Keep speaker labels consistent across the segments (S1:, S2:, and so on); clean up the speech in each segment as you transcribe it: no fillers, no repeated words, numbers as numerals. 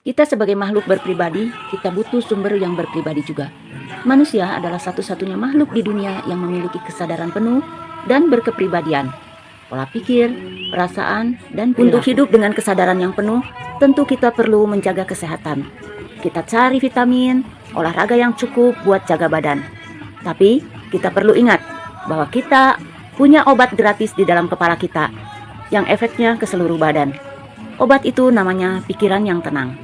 S1: Kita sebagai makhluk berpribadi, kita butuh sumber yang berpribadi juga. Manusia adalah satu-satunya makhluk di dunia yang memiliki kesadaran penuh dan berkepribadian. Pola pikir, perasaan, dan perilaku. Untuk hidup dengan kesadaran yang penuh, tentu kita perlu menjaga kesehatan. Kita cari vitamin, olahraga yang cukup buat jaga badan. Tapi kita perlu ingat bahwa kita punya obat gratis di dalam kepala kita yang efeknya ke seluruh badan. Obat itu namanya pikiran yang tenang.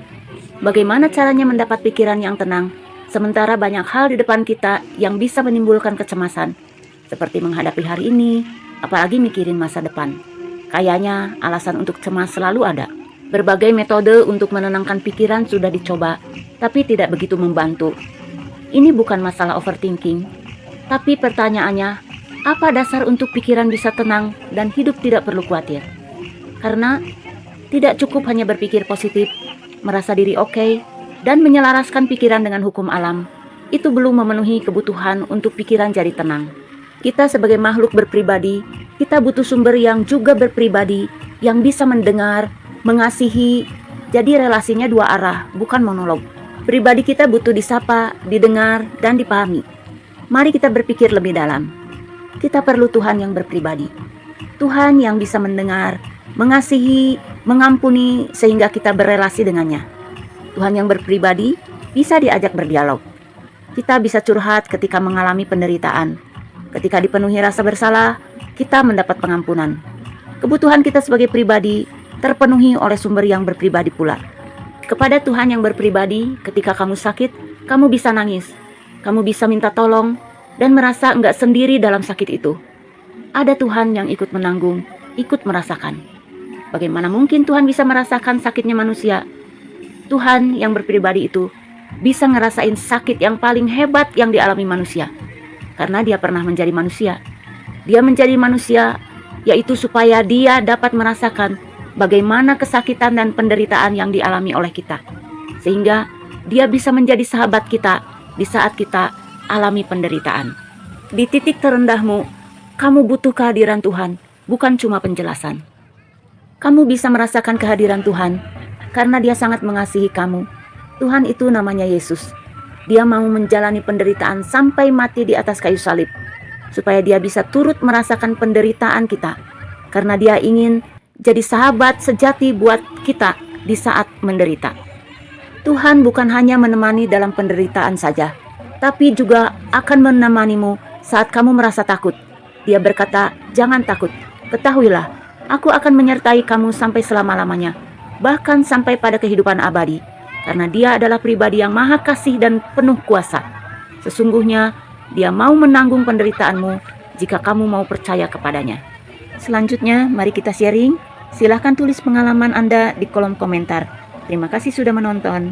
S1: Bagaimana caranya mendapat pikiran yang tenang, sementara banyak hal di depan kita yang bisa menimbulkan kecemasan, seperti menghadapi hari ini, apalagi mikirin masa depan. Kayaknya alasan untuk cemas selalu ada. Berbagai metode untuk menenangkan pikiran sudah dicoba, tapi tidak begitu membantu. Ini bukan masalah overthinking, tapi pertanyaannya, apa dasar untuk pikiran bisa tenang dan hidup tidak perlu khawatir? Karena tidak cukup hanya berpikir positif, merasa diri oke, dan menyelaraskan pikiran dengan hukum alam. Itu belum memenuhi kebutuhan untuk pikiran jadi tenang. Kita sebagai makhluk berpribadi, kita butuh sumber yang juga berpribadi, yang bisa mendengar, mengasihi. Jadi relasinya dua arah, bukan monolog. Pribadi kita butuh disapa, didengar, dan dipahami. Mari kita berpikir lebih dalam. Kita perlu Tuhan yang berpribadi. Tuhan yang bisa mendengar, mengasihi, mengampuni sehingga kita berelasi dengannya. Tuhan yang berpribadi bisa diajak berdialog. Kita bisa curhat ketika mengalami penderitaan. Ketika dipenuhi rasa bersalah, kita mendapat pengampunan. Kebutuhan kita sebagai pribadi terpenuhi oleh sumber yang berpribadi pula. Kepada Tuhan yang berpribadi, ketika kamu sakit, kamu bisa nangis. Kamu bisa minta tolong dan merasa enggak sendiri dalam sakit itu. Ada Tuhan yang ikut menanggung, ikut merasakan. Bagaimana mungkin Tuhan bisa merasakan sakitnya manusia? Tuhan yang berpribadi itu bisa ngerasain sakit yang paling hebat yang dialami manusia. Karena dia pernah menjadi manusia. Dia menjadi manusia, yaitu supaya dia dapat merasakan bagaimana kesakitan dan penderitaan yang dialami oleh kita. Sehingga dia bisa menjadi sahabat kita di saat kita alami penderitaan. Di titik terendahmu, kamu butuh kehadiran Tuhan, bukan cuma penjelasan. Kamu bisa merasakan kehadiran Tuhan karena dia sangat mengasihi kamu. Tuhan itu namanya Yesus. Dia mau menjalani penderitaan sampai mati di atas kayu salib, supaya dia bisa turut merasakan penderitaan kita. Karena dia ingin jadi sahabat sejati buat kita di saat menderita. Tuhan bukan hanya menemani dalam penderitaan saja, tapi juga akan menemanimu saat kamu merasa takut. Dia berkata, jangan takut, ketahuilah, Aku akan menyertai kamu sampai selama-lamanya, bahkan sampai pada kehidupan abadi, karena dia adalah pribadi yang maha kasih dan penuh kuasa. Sesungguhnya, dia mau menanggung penderitaanmu jika kamu mau percaya kepadanya. Selanjutnya, mari kita sharing. Silahkan tulis pengalaman Anda di kolom komentar. Terima kasih sudah menonton.